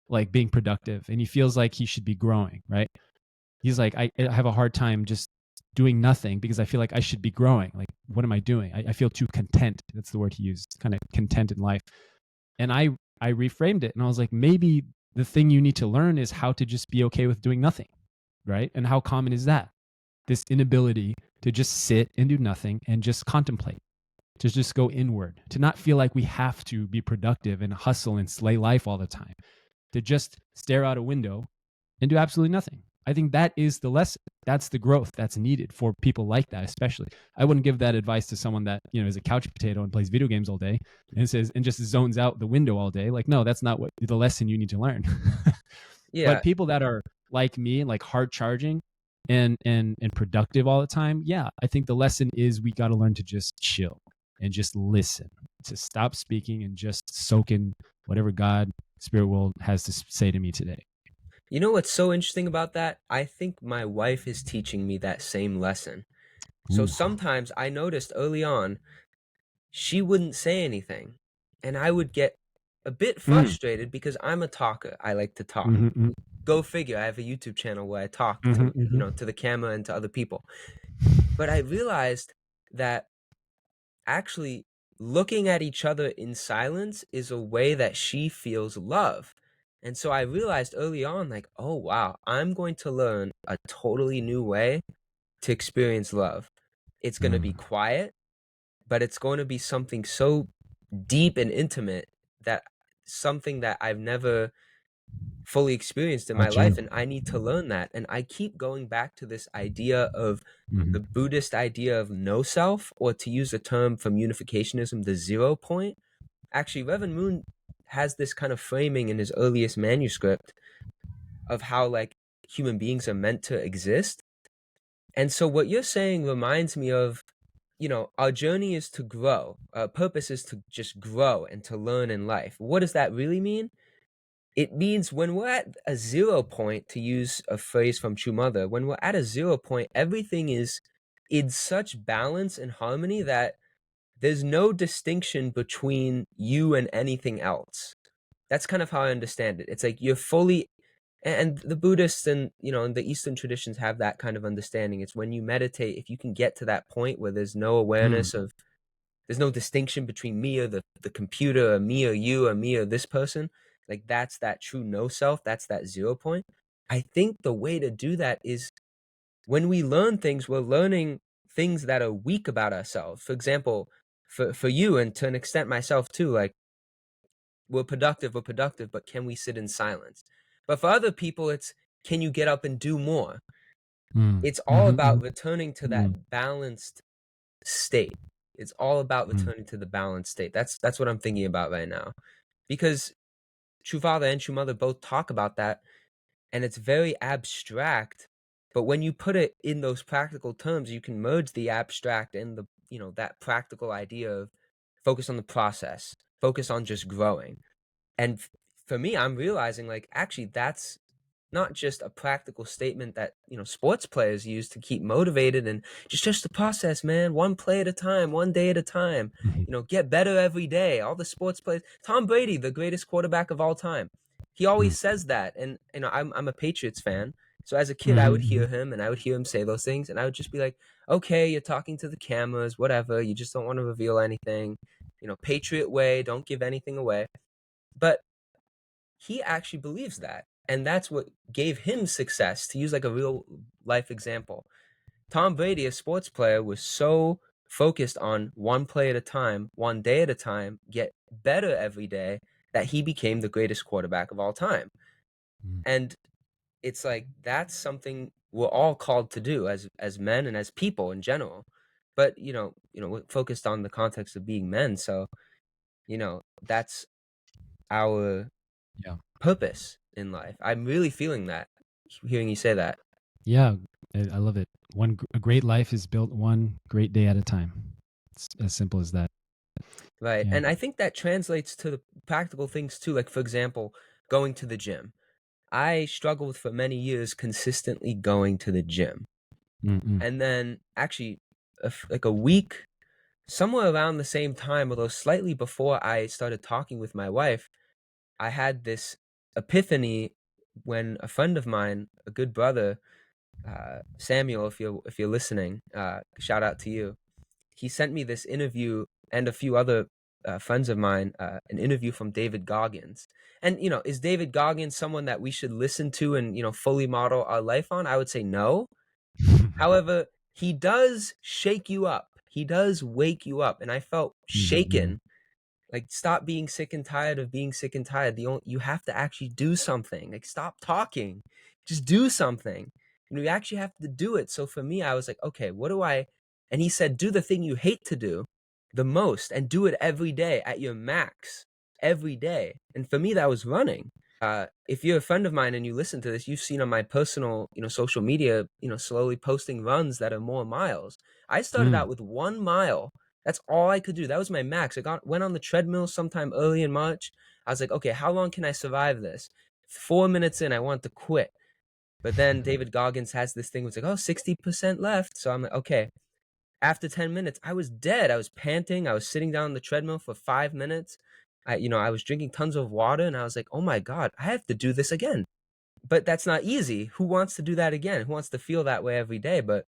like being productive, and he feels like he should be growing, right? He's like, I have a hard time just doing nothing because I feel like I should be growing. Like, what am I doing? I feel too content. That's the word he used, kind of content in life. And I reframed it and I was like, maybe the thing you need to learn is how to just be okay with doing nothing, right? And how common is that? This inability to just sit and do nothing and just contemplate, to just go inward, to not feel like we have to be productive and hustle and slay life all the time, to just stare out a window and do absolutely nothing. I think that is the lesson. That's the growth that's needed for people like that, especially. I wouldn't give that advice to someone that, is a couch potato and plays video games all day and just zones out the window all day. Like, no, that's not what the lesson you need to learn. Yeah, But people that are like me, like hard charging and productive all the time, yeah, I think the lesson is we got to learn to just chill and just listen, to stop speaking and just soak in whatever God, spirit world has to say to me today. you know what's so interesting about that? I think my wife is teaching me that same lesson. So Ooh. sometimes I noticed early on, she wouldn't say anything, and I would get a bit Mm. frustrated because I'm a talker. I like to talk. Mhm, Go figure. I have a YouTube channel where I talk mhm, to, mhm. to the camera and to other people. But I realized that actually looking at each other in silence is a way that she feels love. And so I realized early on, like, oh, wow, I'm going to learn a totally new way to experience love. It's going to be Mm. quiet, but it's going to be something so deep and intimate that something that I've never fully experienced in my Got you. life, and I need to learn that. And I keep going back to this idea of the Mhm. Buddhist idea of no self, or to use a term from Unificationism, the 0 point. Actually, Reverend Moon has this kind of framing in his earliest manuscript of how like human beings are meant to exist. And so what you're saying reminds me of, our journey is to grow. Our purpose is to just grow and to learn in life. What does that really mean? It means when we're at a 0 point, to use a phrase from True Mother, when we're at a 0 point, everything is in such balance and harmony that there's no distinction between you and anything else. That's kind of how I understand it. It's like you're fully, and the Buddhists and the Eastern traditions have that kind of understanding. It's when you meditate, if you can get to that point where there's no Mm. awareness of, there's no distinction between me or the computer, or me or you, or me or this person. Like that's that true no self. That's that 0 point. I think the way to do that is when we learn things, we're learning things that are weak about ourselves. For example, for you and to an extent myself too, like we're productive, but can we sit in silence? But for other people, it's can you get up and do more? Mm. It's all Mhm, mhm. about returning to Mm. that balanced state. It's all about Mm. returning to the balanced state. That's what I'm thinking about right now. Because True Father and True Mother both talk about that, and it's very abstract. But when you put it in those practical terms, you can merge the abstract and that practical idea of focus on the process, focus on just growing. And for me, I'm realizing like actually not just a practical statement that, sports players use to keep motivated, and just the process, man, one play at a time, one day at a time, Mhm. get better every day. All the sports players, Tom Brady, the greatest quarterback of all time. He Mm. always says that, and I'm a Patriots fan. So as a kid, I Mhm, would hear mhm. him and I would hear him say those things, and I would just be like, "Okay, you're talking to the cameras, whatever. You just don't want to reveal anything. Patriot way, don't give anything away." But he actually believes that, and that's what gave him success, to use like a real life example. Tom Brady, a sports player, was so focused on one play at a time, one day at a time, get better every day, that he became the greatest quarterback of all time. Mm. And it's like that's something we're all called to do as men and as people in general. But we're focused on the context of being men, so that's our Yeah. purpose in life. I'm really feeling that, hearing you say that. Yeah, I love it. A great life is built one great day at a time. It's as simple as that. Right. Yeah. And I think that translates to the practical things too. Like, for example, going to the gym. I struggled for many years consistently going to the gym. Mm-mm. And then actually, like a week, somewhere around the same time, although slightly before I started talking with my wife, I had this epiphany when a friend of mine, a good brother, Samuel, if you're listening, shout out to you. He sent me this interview and a few other friends of mine, an interview from David Goggins. And is David Goggins someone that we should listen to and fully model our life on? I would say no. However, he does shake you up. He does wake you up, and I felt Mhm. shaken. Like, stop being sick and tired of being sick and tired. You have to actually do something. Like, stop talking. Just do something. You actually have to do it. So for me, I was like, okay, what do I? And he said, do the thing you hate to do the most and do it every day at your max every day. And for me, that was running. If you're a friend of mine and you listen to this, you've seen on my personal, social media, slowly posting runs that are more miles. I started Mm. out with 1 mile. That's all I could do. That was my max. Went on the treadmill sometime early in March. I was like, okay, how long can I survive this? 4 minutes in, I want to quit. But then David Goggins has this thing, it's like, oh, 60% left. So I'm like, okay. After 10 minutes, I was dead. I was panting. I was sitting down on the treadmill for 5 minutes. I was drinking tons of water, and I was like, oh my God, I have to do this again. But that's not easy. Who wants to do that again? Who wants to feel that way every day? But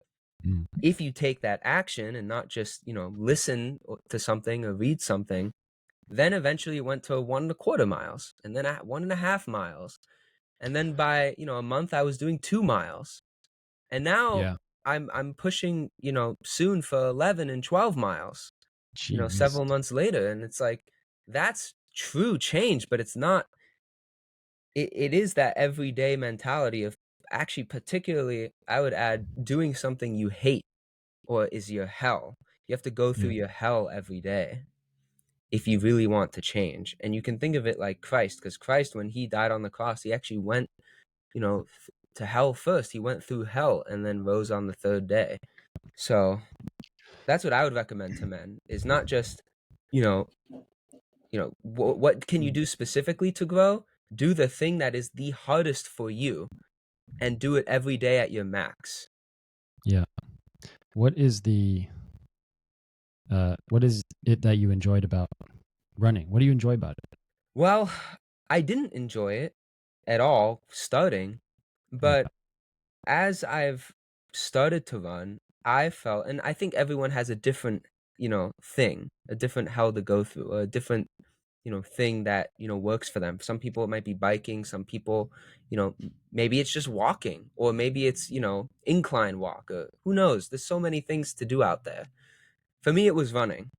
Mm. if you take that action and not just, listen to something or read something, then eventually it went to 1.25 miles, and then at 1.5 miles. And then by, a month, I was doing 2 miles. And now Yeah. I'm pushing, soon for 11 and 12 miles, Jeez. several months later. And it's like, that's true change, but it's not, it is that everyday mentality of, actually, particularly, I would add, doing something you hate or is your hell. You have to go through Yeah. your hell every day if you really want to change. And you can think of it like Christ, because Christ, when he died on the cross, he actually went, to hell first. He went through hell and then rose on the third day. So that's what I would recommend to men, is not just, you know, what can you Mm. do specifically to grow? Do the thing that is the hardest for you and do it every day at your max. Yeah. What is the what is it that you enjoyed about running? What do you enjoy about it? Well, I didn't enjoy it at all starting, Yeah. but as I've started to run, I felt, and I think everyone has a different, thing, a different hell to go through, or a different, thing that, works for them. Some people it might be biking, some people, maybe it's just walking, or maybe it's, incline walk, or who knows? There's so many things to do out there. For me, it was running.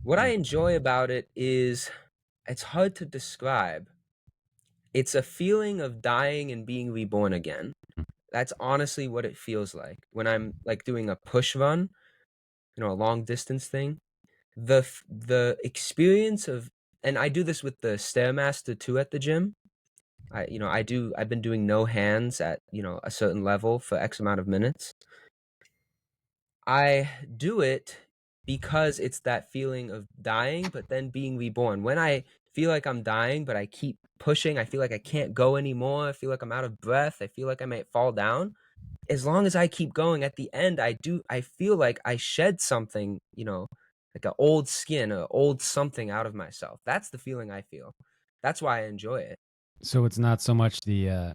What I Mm. enjoy about it is, it's hard to describe. It's a feeling of dying and being reborn again. That's honestly what it feels like when I'm like doing a push run, a long distance thing. The experience of, and I do this with the Stairmaster too at the gym. I've been doing no hands at, a certain level for X amount of minutes. I do it because it's that feeling of dying, but then being reborn. When I feel like I'm dying, but I keep pushing. I feel like I can't go anymore. I feel like I'm out of breath. I feel like I might fall down. As long as I keep going, at the end, I feel like I shed something, like an old skin, a old something out of myself. That's the feeling I feel. That's why I enjoy it. So it's not so much the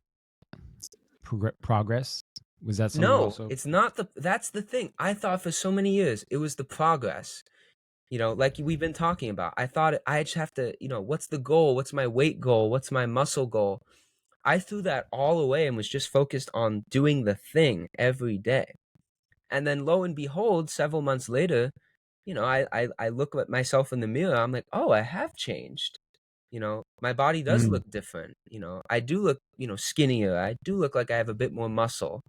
progress. Was that something No, also? it's not that's the thing. I thought for so many years it was the progress. Like we've been talking about. I thought I just have to, what's the goal? What's my weight goal? What's my muscle goal? I threw that all away and was just focused on doing the thing every day. And then lo and behold, several months later, I look at myself in the mirror. I'm like, oh, I have changed. My body does Mm, look different. I do look, skinnier. I do look like I have a bit more muscle.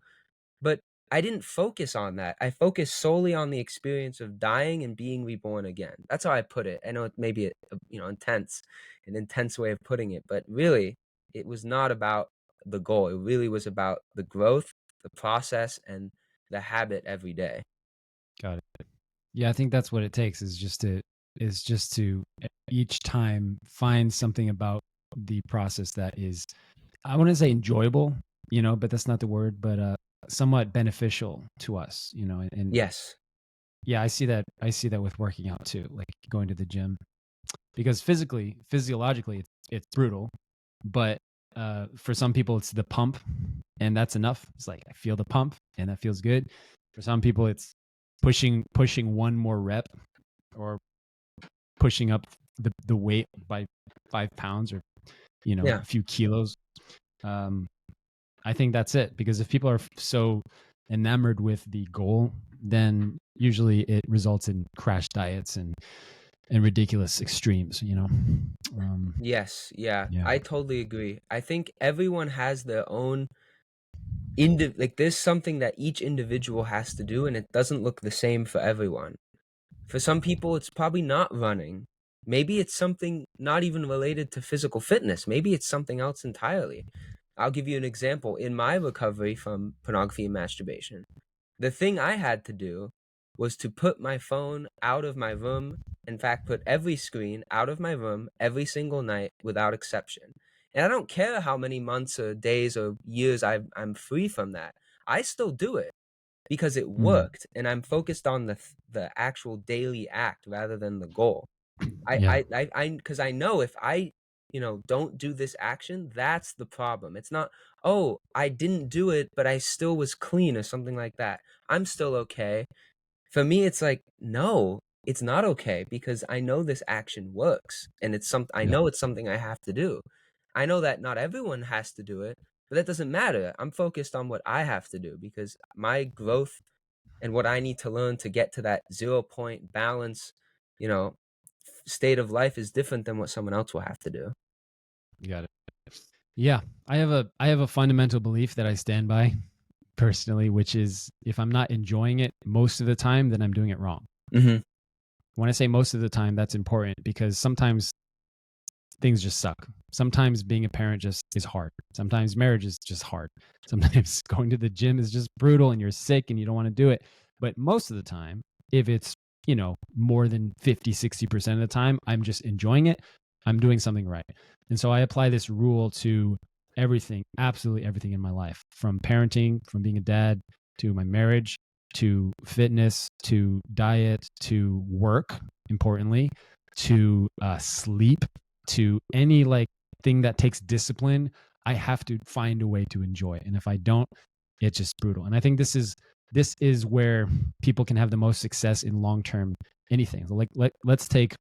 But I didn't focus on that. I focused solely on the experience of dying and being reborn again. That's how I put it. I know it may be an intense way of putting it, but really, it was not about the goal. It really was about the growth, the process, and the habit every day. got it. Yeah, I think that's what it takes is just to each time find something about the process that is, I wouldn't say enjoyable, but that's not the word, but somewhat beneficial to us, and Yes. yeah, I see that with working out too, like going to the gym, because physiologically it's brutal, but for some people it's the pump, and that's enough. It's like I feel the pump and that feels good. For some people it's pushing one more rep, or pushing up the weight by 5 pounds, or Yeah. a few kilos. um I think that's it, because if people are so enamored with the goal, then usually it results in crash diets and ridiculous extremes. um Yes. Yeah. yeah. I totally agree. I think everyone has their own like there's something that each individual has to do, and it doesn't look the same for everyone. For some people, it's probably not running. Maybe it's something not even related to physical fitness. Maybe it's something else entirely. I'll give you an example. In my recovery from pornography and masturbation, the thing I had to do was to put my phone out of my room. In fact, put every screen out of my room every single night without exception. And I don't care how many months or days or years I'm free from that. I still do it because it Mm, worked, and I'm focused on the actual daily act rather than the goal. yeah. Because I know if I, don't do this action, that's the problem. It's not, oh, I didn't do it, but I still was clean or something like that. I'm still okay. For me, it's like, no, it's not okay because I know this action works, and I Yeah. know it's something I have to do. I know that not everyone has to do it, but that doesn't matter. I'm focused on what I have to do because my growth and what I need to learn to get to that 0 point balance, you know, state of life is different than what someone else will have to do. You got it. Yeah, I have a fundamental belief that I stand by personally, which is if I'm not enjoying it most of the time, then I'm doing it wrong. Hmm. When I say most of the time, that's important, because sometimes things just suck. Sometimes being a parent just is hard. Sometimes marriage is just hard. Sometimes going to the gym is just brutal and you're sick and you don't want to do it. But most of the time, if it's, more than 50, 60% of the time, I'm just enjoying it. I'm doing something right. And so I apply this rule to everything, absolutely everything in my life, from parenting, from being a dad, to my marriage, to fitness, to diet, to work, importantly, to sleep, to any like thing that takes discipline. I have to find a way to enjoy it, and if I don't, it's just brutal. And I think this is where people can have the most success in long term anything. So let's take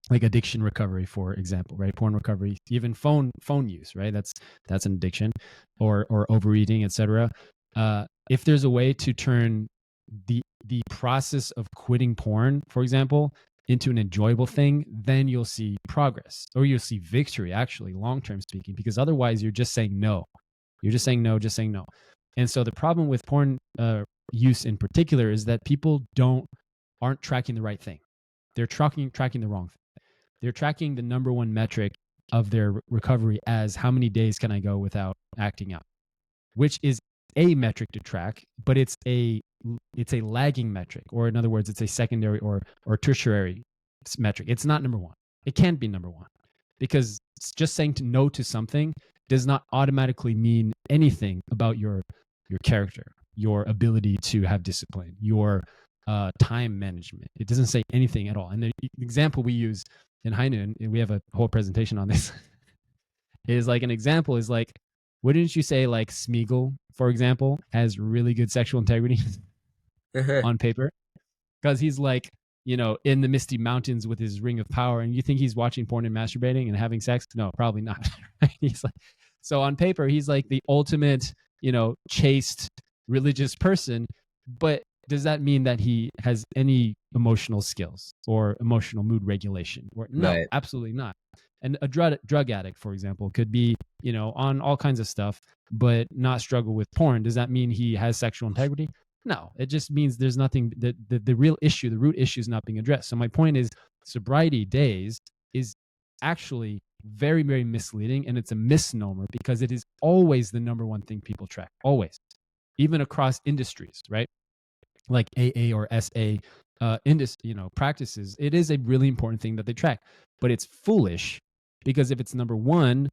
like addiction recovery, for example, right? Porn recovery, even phone use, right? That's an addiction, or overeating, etc. If there's a way to turn the process of quitting porn, for example, into an enjoyable thing, then you'll see progress, or you'll see victory, actually, long term speaking, because otherwise you're just saying no. You're just saying no, just saying no. And so the problem with porn use in particular is that people aren't tracking the right thing. They're tracking the wrong thing. They're tracking the number one metric of their recovery as how many days can I go without acting out, which is a metric to track, but it's a lagging metric, or in other words, it's a secondary or tertiary metric. It's not number one. It can't be number one. because just saying to no to something does not automatically mean anything about your character, your ability to have discipline, your time management. It doesn't say anything at all. And the example we use in Hainan, and we have a whole presentation on this, is like an example is like, wouldn't you say like Smeagol, for example, has really good sexual integrity on paper? Because he's like, in the misty mountains with his ring of power, and you think he's watching porn and masturbating and having sex? No, probably not. Right? He's like, so on paper, he's like the ultimate, chaste religious person. But does that mean that he has any emotional skills or emotional mood regulation? Or no, Right. absolutely not. And a drug addict, for example, could be, on all kinds of stuff, but not struggle with porn. Does that mean he has sexual integrity? No, it just means there's nothing. The real issue, the root issue, is not being addressed. So my point is, sobriety days is actually very, very misleading, and it's a misnomer because it is always the number one thing people track, always, even across industries, right? Like AA or SA practices. It is a really important thing that they track, but it's foolish because if it's number one,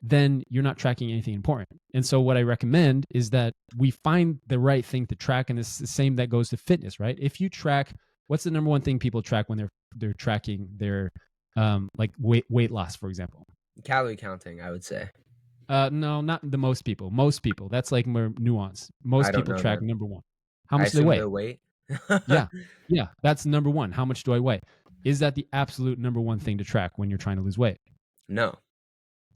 then you're not tracking anything important. And so what I recommend is that we find the right thing to track, and it's the same that goes to fitness, right? If you track, what's the number one thing people track when they're tracking their like weight loss, for example? Calorie counting, I would say. No, not the most people. Most people, that's like more nuance. I Most don't people know track then. number one. How I much do they assume weigh? their weight. Yeah. Yeah. That's number one. How much do I weigh? Is that the absolute number one thing to track when you're trying to lose weight? No.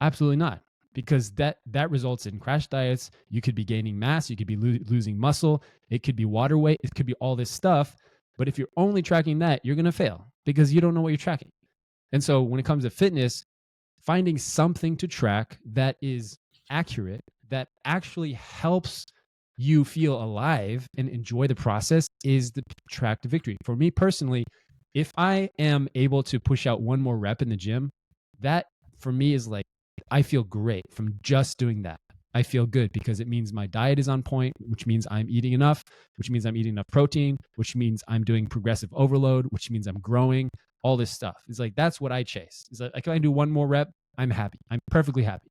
Absolutely not. Because that results in crash diets. You could be gaining mass. You could be losing muscle. It could be water weight. It could be all this stuff. But if you're only tracking that, you're going to fail because you don't know what you're tracking. And so when it comes to fitness, finding something to track that is accurate, that actually helps you feel alive and enjoy the process is the track to victory. For me personally, if I am able to push out one more rep in the gym, that for me is like, I feel great from just doing that. I feel good because it means my diet is on point, which means I'm eating enough, which means I'm eating enough protein, which means I'm doing progressive overload, which means I'm growing, all this stuff. It's like, that's what I chase. It's like, if I do one more rep, I'm happy. I'm perfectly happy.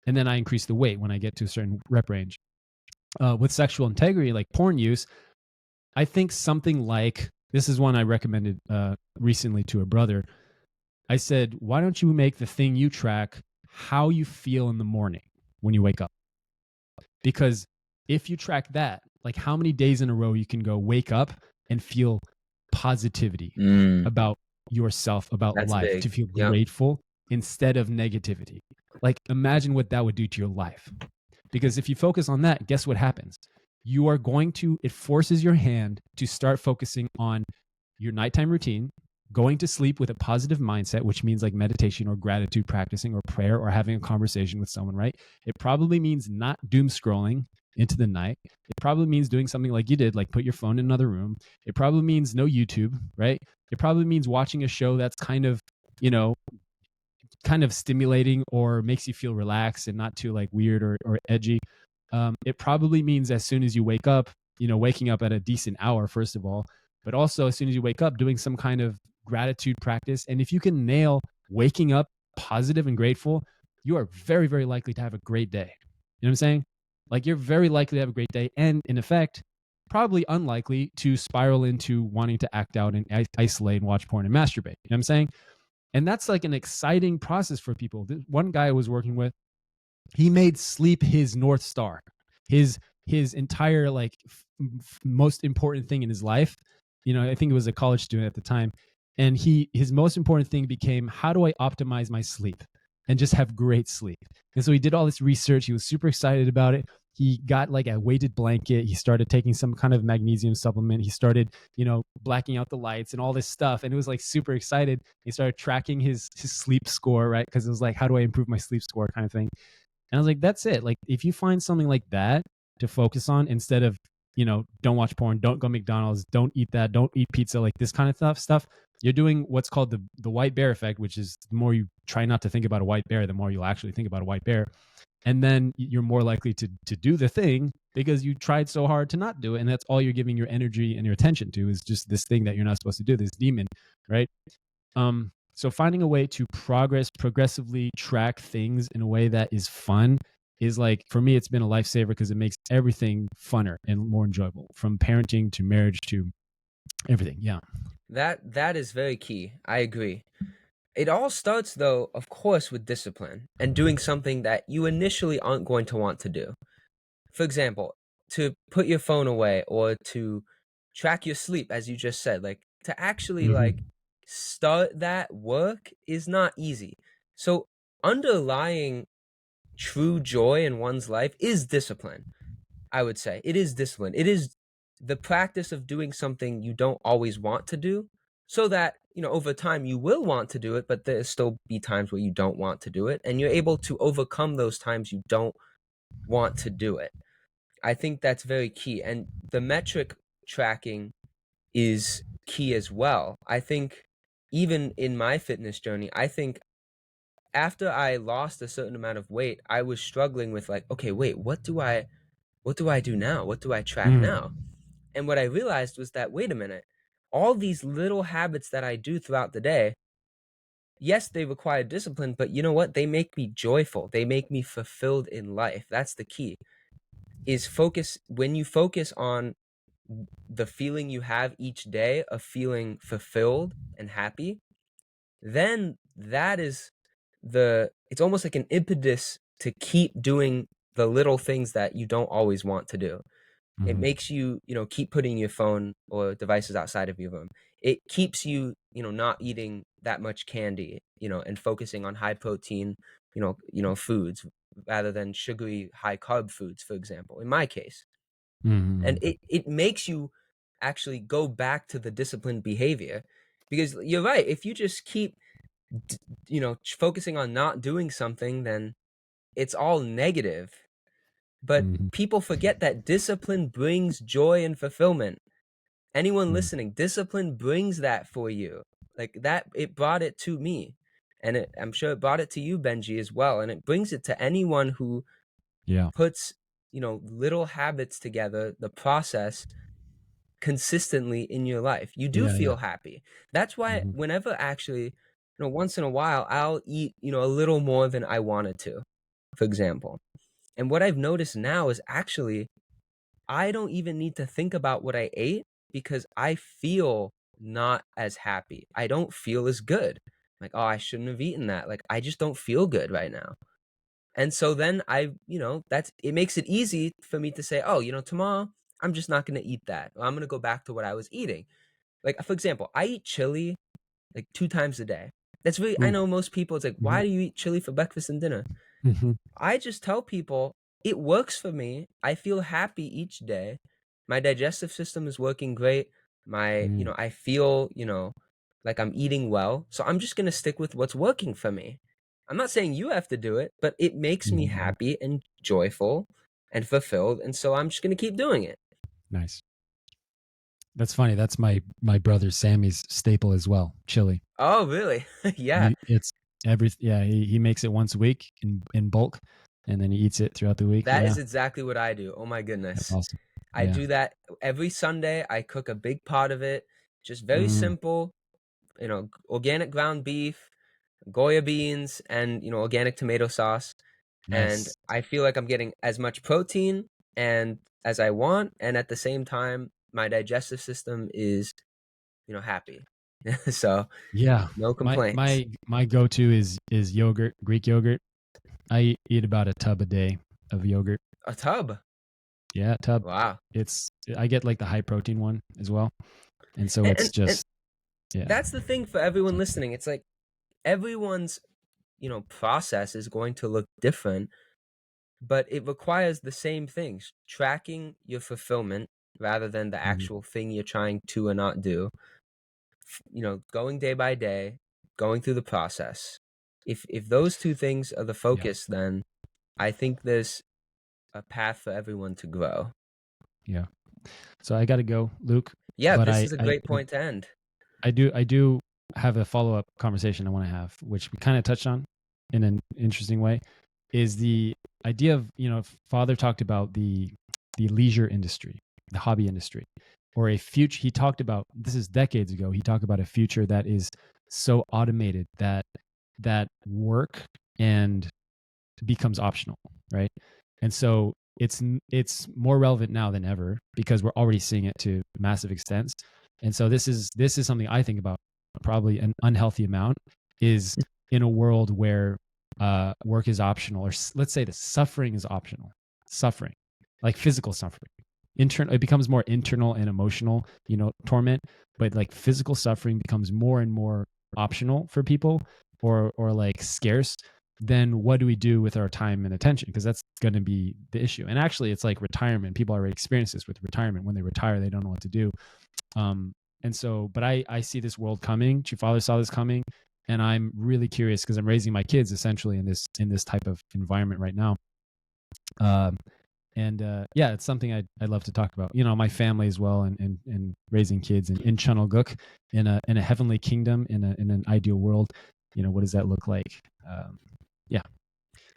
And then I increase the weight when I get to a certain rep range. With sexual integrity, like porn use, I think something like, this is one I recommended recently to a brother. I said, why don't you make the thing you track how you feel in the morning when you wake up? Because if you track that, like how many days in a row you can go wake up and feel positivity about yourself, about That's life, big. to feel Yep. grateful instead of negativity. Like imagine what that would do to your life. Because if you focus on that, guess what happens? You are going to, it forces your hand to start focusing on your nighttime routine, going to sleep with a positive mindset, which means like meditation or gratitude practicing or prayer or having a conversation with someone, right? It probably means not doom scrolling into the night. It probably means doing something like you did, like put your phone in another room. It probably means no YouTube, right? It probably means watching a show that's kind of, kind of stimulating or makes you feel relaxed and not too like weird or edgy. It probably means as soon as you wake up, waking up at a decent hour, first of all, but also as soon as you wake up, doing some kind of gratitude practice. And if you can nail waking up positive and grateful, you are very, very likely to have a great day. You know what I'm saying? Like you're very likely to have a great day. And in effect, probably unlikely to spiral into wanting to act out and isolate and watch porn and masturbate. You know what I'm saying? And that's like an exciting process for people. One guy I was working with, he made sleep his North Star, his entire like most important thing in his life. I think it was a college student at the time, and his most important thing became, how do I optimize my sleep and just have great sleep? And so he did all this research. He was super excited about it. He got like a weighted blanket. He started taking some kind of magnesium supplement. He started, blacking out the lights and all this stuff. And it was like super excited. He started tracking his sleep score, right? Because it was like, how do I improve my sleep score kind of thing? And I was like, that's it. Like, if you find something like that to focus on instead of, don't watch porn, don't go McDonald's, don't eat that, don't eat pizza, like this kind of stuff, you're doing what's called the white bear effect, which is the more you try not to think about a white bear, the more you'll actually think about a white bear. And then you're more likely to do the thing because you tried so hard to not do it. And that's all you're giving your energy and your attention to, is just this thing that you're not supposed to do, this demon, right? So finding a way to progressively track things in a way that is fun is like, for me, it's been a lifesaver because it makes everything funner and more enjoyable, from parenting to marriage to everything. Yeah. That is very key. I agree. It all starts though, of course, with discipline and doing something that you initially aren't going to want to do. For example, to put your phone away or to track your sleep, as you just said, like to actually like Hmm. start that work is not easy. So underlying true joy in one's life is discipline. I would say it is discipline. It is the practice of doing something you don't always want to do so that, over time you will want to do it, but there'll still be times where you don't want to do it. And you're able to overcome those times you don't want to do it. I think that's very key. And the metric tracking is key as well. I think even in my fitness journey, I think after I lost a certain amount of weight, I was struggling with like, okay, wait, what do I do now? What do I track now? Mm. And what I realized was that, wait a minute, all these little habits that I do throughout the day, yes, they require discipline, but you know what? They make me joyful. They make me fulfilled in life. That's the key. Is focus when you focus on the feeling you have each day of feeling fulfilled and happy, then that is it's almost like an impetus to keep doing the little things that you don't always want to do. It Mhm. makes you, keep putting your phone or devices outside of your room. It keeps you, not eating that much candy, and focusing on high protein, foods rather than sugary, high carb foods, for example, in my case. And Mhm. it makes you actually go back to the disciplined behavior because you're right. If you just keep, d- focusing on not doing something, then it's all negative. But Mhm. people forget that discipline brings joy and fulfillment. Anyone Mhm. listening, discipline brings that for you. Like that, it brought it to me. And I'm sure it brought it to you, Benji, as well. And it brings it to anyone who Yeah. puts, little habits together, the process consistently in your life. You do Yeah, yeah. feel happy. That's why Mhm. whenever actually, once in a while, I'll eat, a little more than I wanted to, for example. And what I've noticed now is actually I don't even need to think about what I ate because I feel not as happy. I don't feel as good. Like, oh, I shouldn't have eaten that. Like, I just don't feel good right now. And so then that's it makes it easy for me to say, oh, tomorrow I'm just not going to eat that. Or I'm going to go back to what I was eating. Like, for example, I eat chili like 2 times a day. That's really, I Ooh. know most people, it's like, why Mhm. do you eat chili for breakfast and dinner? Mhm. I just tell people it works for me. I feel happy each day. My digestive system is working great. Mm. I feel, like I'm eating well. So I'm just going to stick with what's working for me. I'm not saying you have to do it, but it makes me Mhm. happy and joyful and fulfilled. And so I'm just going to keep doing it. Nice. That's funny. That's my brother Sammy's staple as well. Chili. Oh, really? Yeah. It's yeah, he makes it once a week in bulk, and then he eats it throughout the week. That Yeah. is exactly what I do. Oh my That's goodness. awesome. I Yeah. do that every Sunday. I cook a big pot of it. Just very Mm. simple, organic ground beef, Goya beans, and organic tomato sauce. And Nice. I feel like I'm getting as much protein and as I want, and at the same time, my digestive system is happy. So Yeah. no My complaints. my my go-to is yogurt, Greek yogurt. I eat about a tub a day of yogurt. A tub. Yeah, tub. Wow. It's I get like the high protein one as well. And so And, it's and just yeah. that's the thing for everyone listening. It's like everyone's process is going to look different, but it requires the same things: tracking your fulfillment rather than the Mhm. actual thing you're trying to or not do. Going day by day, going through the process. If those two things are the Yeah. focus, then I think there's a path for everyone to grow. Yeah. So I got to go, Luke, Yeah, but this is a great point to end. I do have a follow-up conversation I want to have, which we kind of touched on in an interesting way, is the idea of, Father talked about the leisure industry, the hobby industry, or a future. He talked about, this is decades ago, he talked about a future that is so automated that work and becomes optional, right? And so it's more relevant now than ever because we're already seeing it to massive extents. And so this is something I think about probably an unhealthy amount is in a world where work is optional, or let's say the suffering is optional, suffering, like physical suffering. Internal, it becomes more internal and emotional, torment, but like physical suffering becomes more and more optional for people, or like scarce. Then what do we do with our time and attention? Because that's going to be the issue. And actually, it's like retirement. People already experience this with retirement. When they retire, they don't know what to do. And so, but I see this world coming. Your father saw this coming, and I'm really curious because I'm raising my kids essentially in this type of environment right now. And yeah, it's something I'd love to talk about. My family as well, and raising kids in Channelgook, in a heavenly kingdom, in an ideal world. What does that look like? Yeah.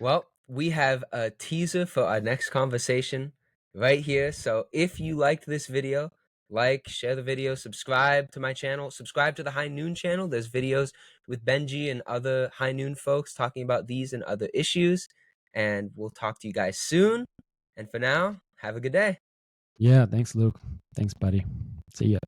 Well, we have a teaser for our next conversation right here. So if you liked this video, like, share the video, subscribe to my channel, subscribe to the High Noon channel. There's videos with Benji and other High Noon folks talking about these and other issues. And we'll talk to you guys soon. And for now, have a good day. Yeah. Thanks, Luke. Thanks, buddy. See ya.